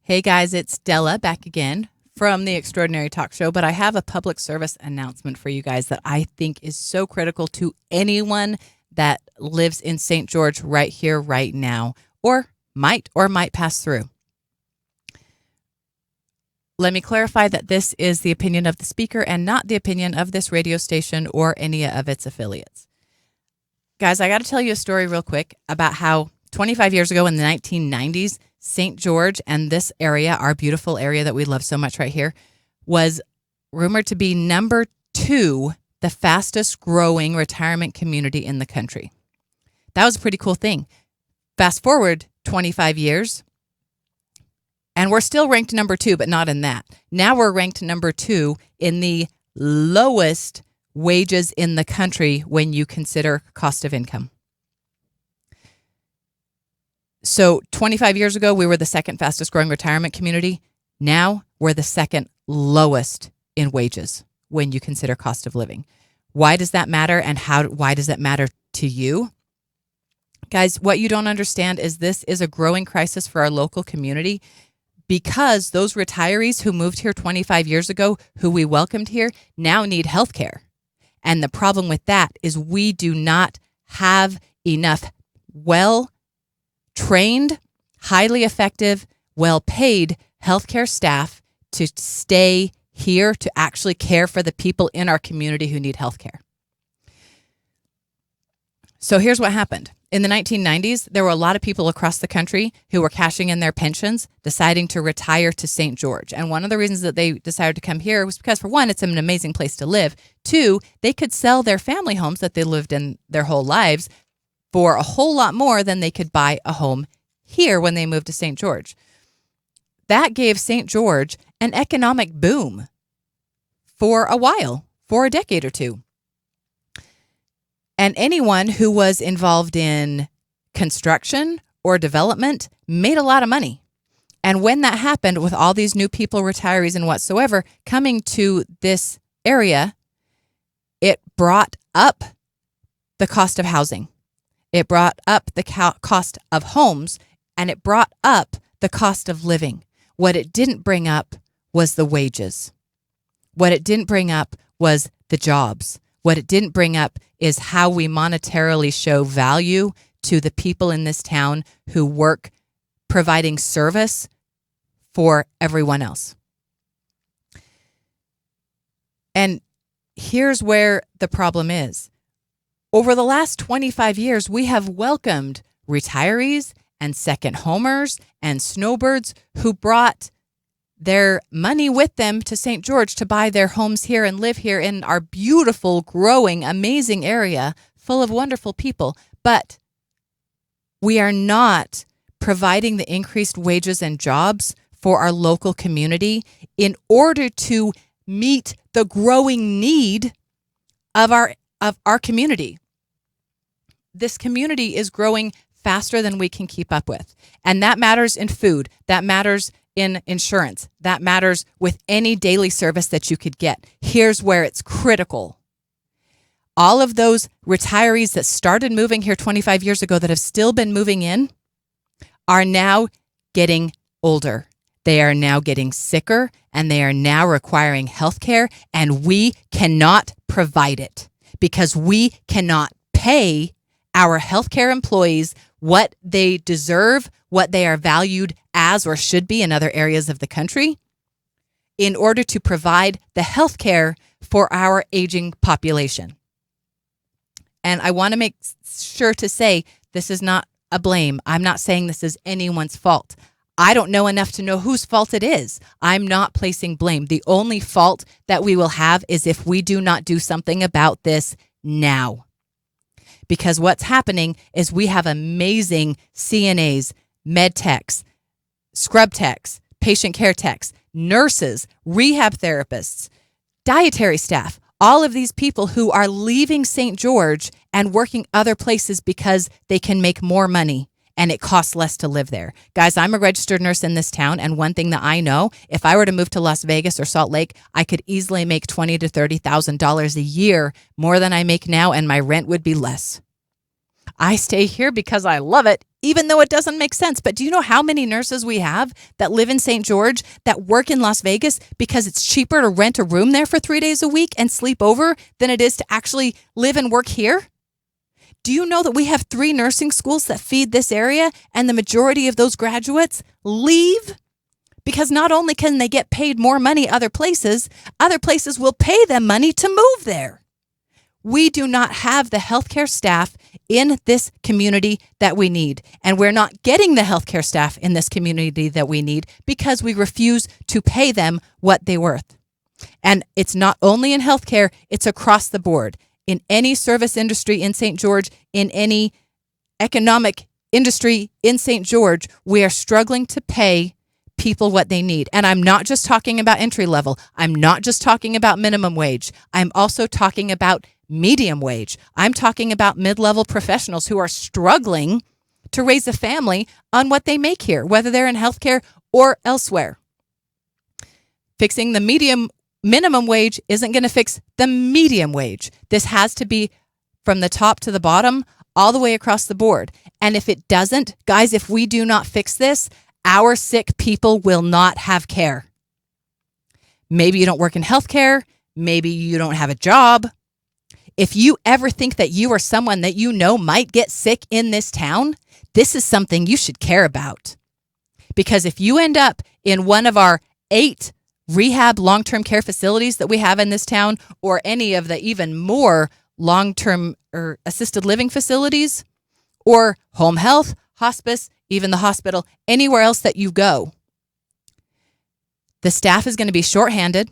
Hey guys, it's Della back again from the Extraordinary Talk Show, but I have a public service announcement for you guys that I think is so critical to anyone that lives in St. George right here, right now, or might pass through. Let me clarify that this is the opinion of the speaker and not the opinion of this radio station or any of its affiliates. Guys, I got to tell you a story real quick about how 25 years ago in the 1990s, St. George and this area, our beautiful area that we love so much right here, was rumored to be number 2, the fastest growing retirement community in the country. That was a pretty cool thing. Fast forward 25 years, and we're still ranked number 2, but not in that. Now we're ranked number 2 in the lowest wages in the country when you consider cost of income. So 25 years ago, we were the second fastest growing retirement community. Now we're the second lowest in wages when you consider cost of living. Why does that matter, and why does that matter to you? Guys, what you don't understand is this is a growing crisis for our local community because those retirees who moved here 25 years ago, who we welcomed here, now need health care. And the problem with that is we do not have enough well-trained, highly effective, well-paid healthcare staff to stay here to actually care for the people in our community who need healthcare. So here's what happened. In the 1990s, there were a lot of people across the country who were cashing in their pensions, deciding to retire to St. George. And one of the reasons that they decided to come here was because, for one, it's an amazing place to live. 2, they could sell their family homes that they lived in their whole lives for a whole lot more than they could buy a home here when they moved to St. George. That gave St. George an economic boom for a while, for a decade or two. And anyone who was involved in construction or development made a lot of money. And when that happened, with all these new people, retirees and whatsoever, coming to this area, it brought up the cost of housing. It brought up the cost of homes, and it brought up the cost of living. What it didn't bring up was the wages. What it didn't bring up was the jobs. What it didn't bring up is how we monetarily show value to the people in this town who work providing service for everyone else. And here's where the problem is. Over the last 25 years, we have welcomed retirees and second homers and snowbirds who brought their money with them to St. George to buy their homes here and live here in our beautiful, growing, amazing area full of wonderful people. But we are not providing the increased wages and jobs for our local community in order to meet the growing need of our community. This community is growing faster than we can keep up with. And that matters in food. That matters in insurance. That matters with any daily service that you could get. Here's where it's critical. All of those retirees that started moving here 25 years ago that have still been moving in are now getting older. They are now getting sicker, and they are now requiring health care, and we cannot provide it because we cannot pay our healthcare employees what they deserve, what they are valued as or should be in other areas of the country, in order to provide the healthcare for our aging population. And I want to make sure to say this is not a blame. I'm not saying this is anyone's fault. I don't know enough to know whose fault it is. I'm not placing blame. The only fault that we will have is if we do not do something about this now. Because what's happening is we have amazing CNAs, med techs, scrub techs, patient care techs, nurses, rehab therapists, dietary staff, all of these people who are leaving St. George and working other places because they can make more money and it costs less to live there. Guys, I'm a registered nurse in this town, and one thing that I know, if I were to move to Las Vegas or Salt Lake, I could easily make $20,000 to $30,000 a year more than I make now, and my rent would be less. I stay here because I love it, even though it doesn't make sense. But do you know how many nurses we have that live in St. George that work in Las Vegas because it's cheaper to rent a room there for 3 days a week and sleep over than it is to actually live and work here? Do you know that we have 3 nursing schools that feed this area, and the majority of those graduates leave? Because not only can they get paid more money other places will pay them money to move there. We do not have the healthcare staff in this community that we need. And we're not getting the healthcare staff in this community that we need because we refuse to pay them what they're worth. And it's not only in healthcare, it's across the board. In any service industry in St. George, in any economic industry in St. George, we are struggling to pay people what they need. And I'm not just talking about entry level. I'm not just talking about minimum wage. I'm also talking about medium wage. I'm talking about mid-level professionals who are struggling to raise a family on what they make here, whether they're in healthcare or elsewhere. Fixing the minimum wage isn't going to fix the medium wage. This has to be from the top to the bottom, all the way across the board. And if it doesn't, guys, if we do not fix this, our sick people will not have care. Maybe you don't work in healthcare. Maybe you don't have a job. If you ever think that you or someone that you know might get sick in this town, this is something you should care about. Because if you end up in one of our 8 rehab long-term care facilities that we have in this town, or any of the even more long-term or assisted living facilities, or home health, hospice, even the hospital, anywhere else that you go, the staff is going to be shorthanded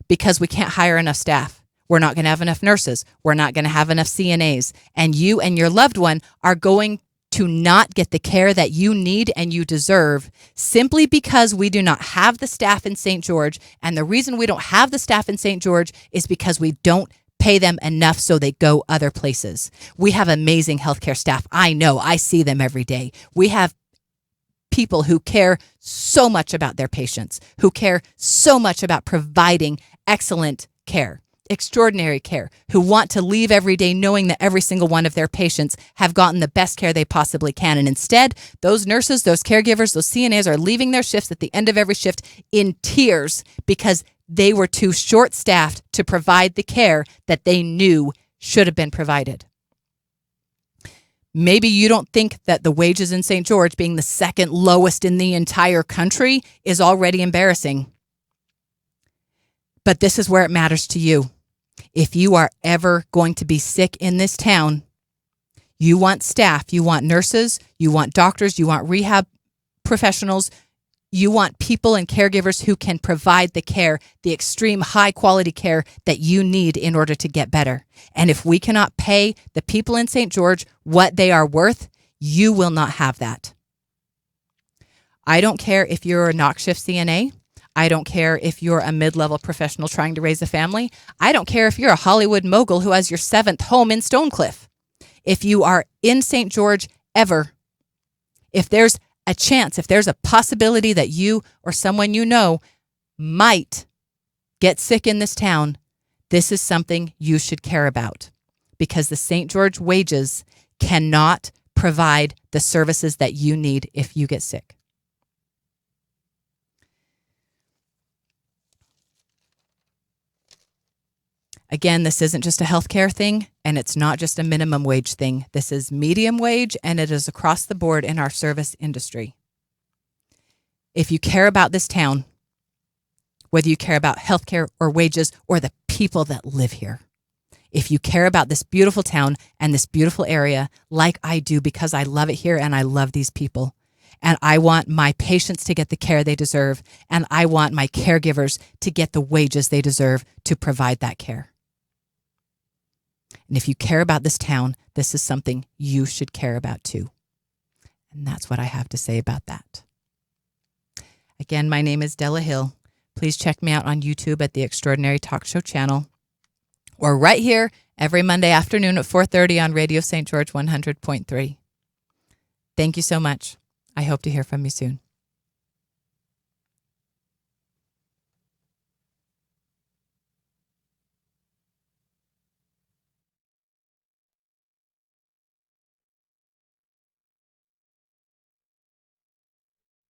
because we can't hire enough staff. We're not going to have enough nurses. We're not going to have enough CNAs. And you and your loved one are going to not get the care that you need and you deserve simply because we do not have the staff in St. George. And the reason we don't have the staff in St. George is because we don't pay them enough so they go other places. We have amazing healthcare staff. I know. I see them every day. We have people who care so much about their patients, who care so much about providing excellent care, extraordinary care, who want to leave every day knowing that every single one of their patients have gotten the best care they possibly can. And instead, those nurses, those caregivers, those CNAs are leaving their shifts at the end of every shift in tears because they were too short-staffed to provide the care that they knew should have been provided. Maybe you don't think that the wages in St. George, being the second lowest in the entire country, is already embarrassing. But this is where it matters to you. If you are ever going to be sick in this town, you want staff, you want nurses, you want doctors, you want rehab professionals, you want people and caregivers who can provide the care, the extreme high quality care that you need in order to get better. And if we cannot pay the people in St. George what they are worth, you will not have that. I don't care if you're a knock shift CNA. I don't care if you're a mid-level professional trying to raise a family. I don't care if you're a Hollywood mogul who has your 7th home in Stonecliff. If you are in St. George ever, if there's a chance, if there's a possibility that you or someone you know might get sick in this town, this is something you should care about, because the St. George wages cannot provide the services that you need if you get sick. Again, this isn't just a healthcare thing, and it's not just a minimum wage thing. This is medium wage, and it is across the board in our service industry. If you care about this town, whether you care about healthcare or wages or the people that live here, if you care about this beautiful town and this beautiful area like I do, because I love it here and I love these people, and I want my patients to get the care they deserve, and I want my caregivers to get the wages they deserve to provide that care. And if you care about this town, this is something you should care about too. And that's what I have to say about that. Again, my name is Della Hill. Please check me out on YouTube at the Extraordinary Talk Show channel, or right here every Monday afternoon at 4:30 on Radio St. George 100.3. Thank you so much. I hope to hear from you soon.